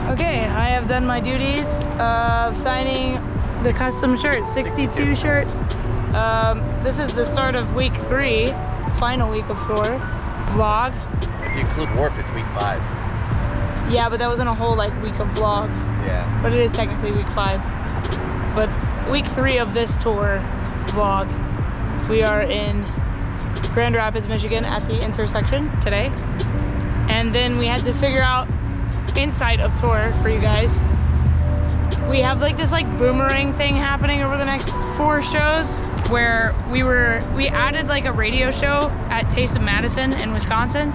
Okay, I have done my duties of signing the custom shirts, 62 shirts. This is the start of week 3, final week of tour, vlog. If you include Warp, it's week 5. Yeah, but that wasn't a whole like week of vlog. Yeah. But it is technically week 5. But week 3 of this tour vlog, we are in Grand Rapids, Michigan at the intersection today. And then we had to figure out insight of tour for you guys. We have like this like boomerang thing happening over the next 4 shows where we added like a radio show at Taste of Madison in Wisconsin,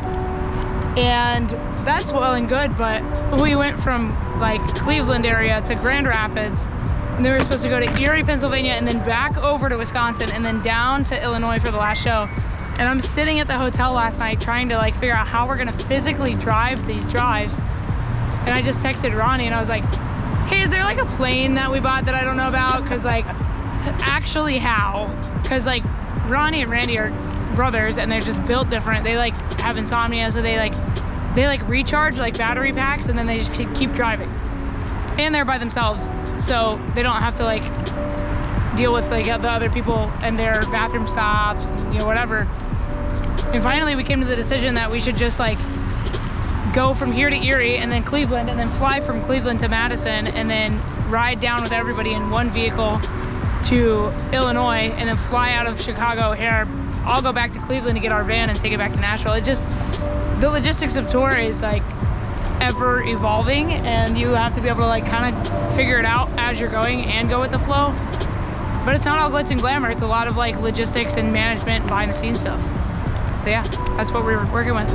and that's well and good, but we went from like Cleveland area to Grand Rapids, and then we were supposed to go to Erie, Pennsylvania, and then back over to Wisconsin, and then down to Illinois for the last show. And I'm sitting at the hotel last night trying to like figure out how we're gonna physically drive these drives. And I just texted Ronnie and I was like, hey, is there like a plane that we bought that I don't know about? Cause like, actually how? Cause like Ronnie and Randy are brothers and they're just built different. They like have insomnia, so they recharge like battery packs and then they just keep driving. And they're by themselves, so they don't have to like deal with like the other people and their bathroom stops, you know, whatever. And finally we came to the decision that we should just like go from here to Erie and then Cleveland, and then fly from Cleveland to Madison, and then ride down with everybody in one vehicle to Illinois, and then fly out of Chicago here. I'll go back to Cleveland to get our van and take it back to Nashville. It just, the logistics of tour is like ever evolving, and you have to be able to like kind of figure it out as you're going and go with the flow. But it's not all glitz and glamour. It's a lot of like logistics and management, behind the scenes stuff. So yeah, that's what we were working with.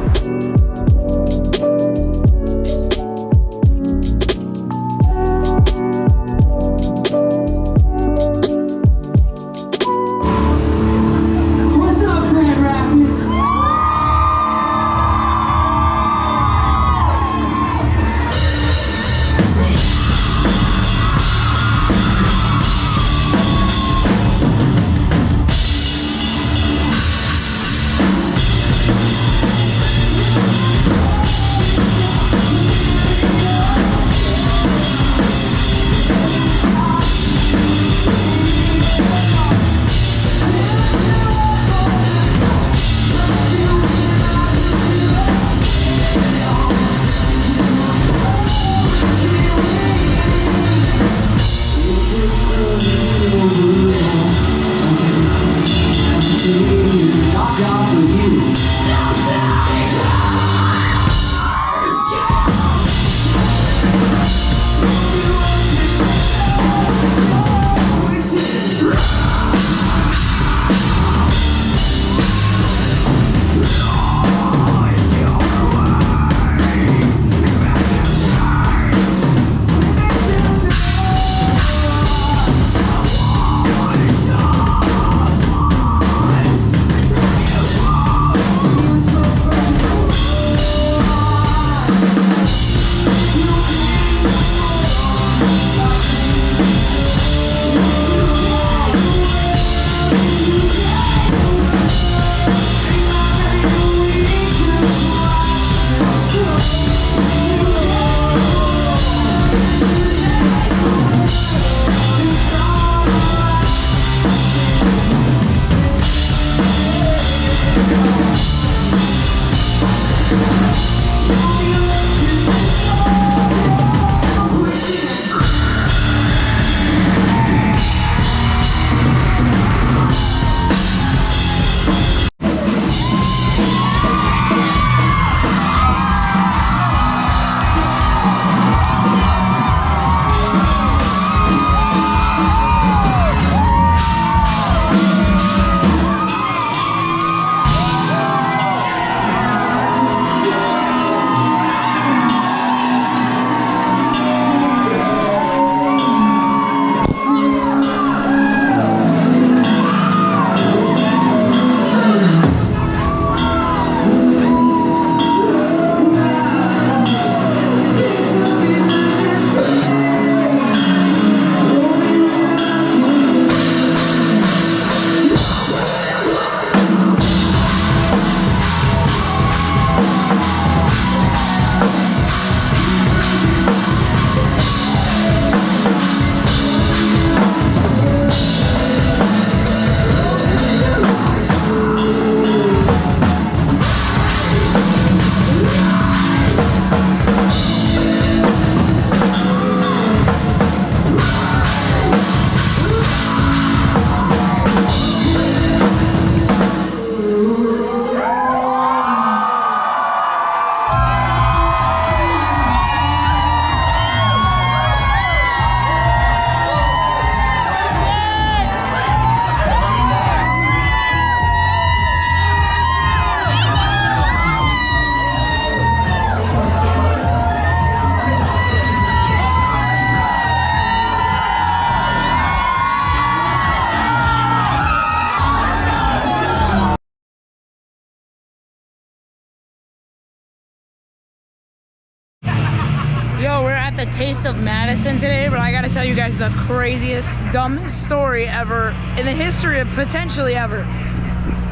Yo, we're at the Taste of Madison today, but I gotta tell you guys the craziest, dumbest story ever in the history of potentially ever.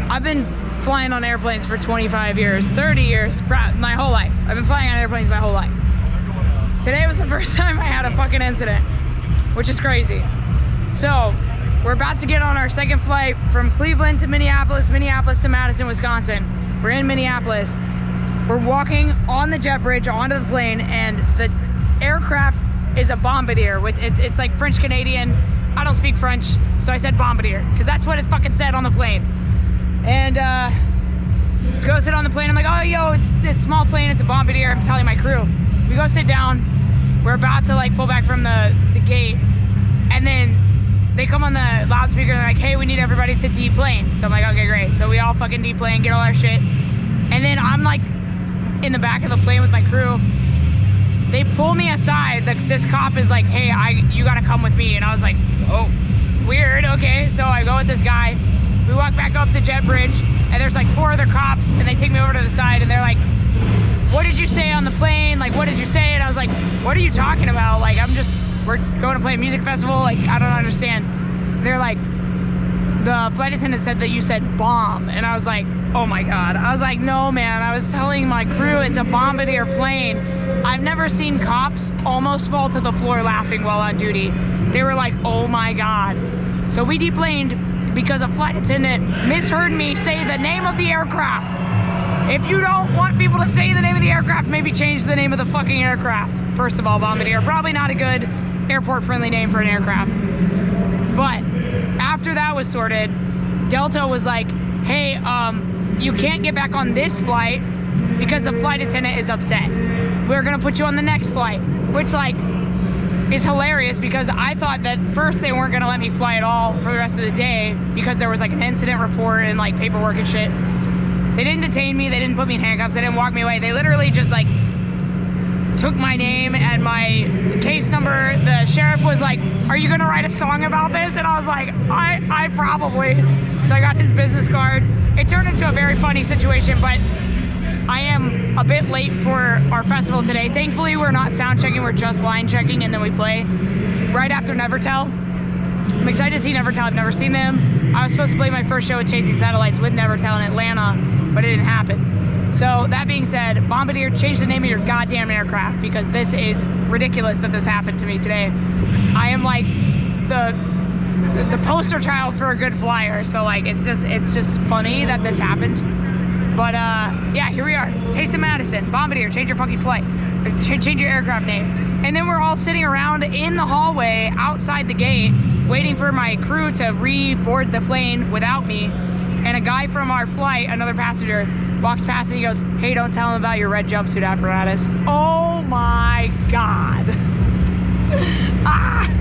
I've been flying on airplanes for 25 years, 30 years, my whole life. I've been flying on airplanes my whole life. Today was the first time I had a fucking incident, which is crazy. So, we're about to get on our second flight from Cleveland to Minneapolis, Minneapolis to Madison, Wisconsin. We're in Minneapolis. We're walking on the jet bridge onto the plane, and the aircraft is a Bombardier. It's like French Canadian. I don't speak French, so I said Bombardier because that's what it fucking said on the plane. And to go sit on the plane, I'm like, oh, yo, it's a small plane. It's a Bombardier. I'm telling my crew. We go sit down. We're about to like pull back from the gate, and then they come on the loudspeaker. And they're like, hey, we need everybody to deplane. So I'm like, okay, great. So we all fucking deplane, get all our shit, and then I'm like in the back of the plane with my crew. They pull me aside. This cop is like, hey, you gotta come with me. And I was like, oh, weird, okay. So I go with this guy. We walk back up the jet bridge, and there's like 4 other cops, and they take me over to the side, and they're like, what did you say on the plane? Like, what did you say? And I was like, what are you talking about? Like, we're going to play a music festival. Like, I don't understand. They're like, the flight attendant said that you said bomb. And I was like, oh my God. I was like, no, man. I was telling my crew it's a Bombardier plane. I've never seen cops almost fall to the floor laughing while on duty. They were like, oh my God. So we deplaned because a flight attendant misheard me say the name of the aircraft. If you don't want people to say the name of the aircraft, maybe change the name of the fucking aircraft. First of all, Bombardier, probably not a good airport-friendly name for an aircraft. But after that was sorted, Delta was like, hey, you can't get back on this flight because the flight attendant is upset. We're gonna put you on the next flight, which like is hilarious because I thought that first they weren't gonna let me fly at all for the rest of the day because there was like an incident report and like paperwork and shit. They didn't detain me, they didn't put me in handcuffs, they didn't walk me away. They literally just like took my name and my case number. The sheriff was like, are you gonna write a song about this? And I was like, I probably. So I got his business card. It turned into a very funny situation, but I am a bit late for our festival today. Thankfully, we're not sound checking, we're just line checking, and then we play right after Nevertell. I'm excited to see Nevertell, I've never seen them. I was supposed to play my first show with Chasing Satellites with Nevertell in Atlanta, but it didn't happen. So that being said, Bombardier, change the name of your goddamn aircraft because this is ridiculous that this happened to me today. I am like the poster child for a good flyer. So like, it's just funny that this happened. But yeah, here we are. Taste of Madison, Bombardier, change your fucking flight. Change your aircraft name. And then we're all sitting around in the hallway outside the gate, waiting for my crew to reboard the plane without me. And a guy from our flight, another passenger, walks past and he goes, hey, don't tell him about your red jumpsuit apparatus. Oh my God. Ah!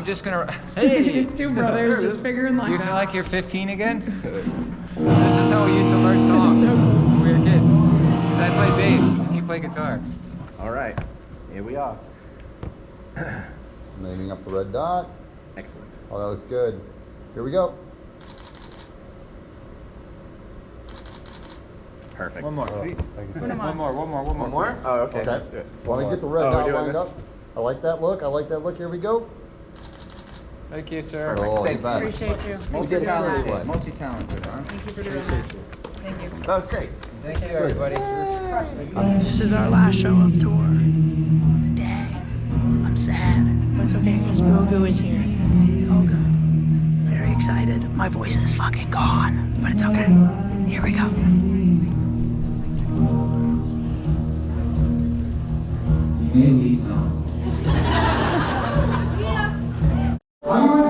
I'm just gonna. Hey, Two brothers just figuring life do you feel out. like you're 15 again? This is how we used to learn songs when we were kids. Because I played bass, and he played guitar. All right, here we are. Naming up the red dot. Excellent. Oh, that looks good. Here we go. Perfect. One more, sweet. Una más. One more. Oh, okay, Okay. let's do it. Want to get the red Oh, we're dot doing lined it? up? I like that look. I like that look. Here we go. Thank you, sir. Oh, Thanks. that. Appreciate you. Multi-talented, What? multi-talented, huh? Thank you for doing that. Thank you. That was great. Thank you, everybody. This is our last show of tour. Dang, I'm sad, but it's okay because Grogu is here. It's all good. Very excited. My voice is fucking gone, but it's okay. Here we go. Bye.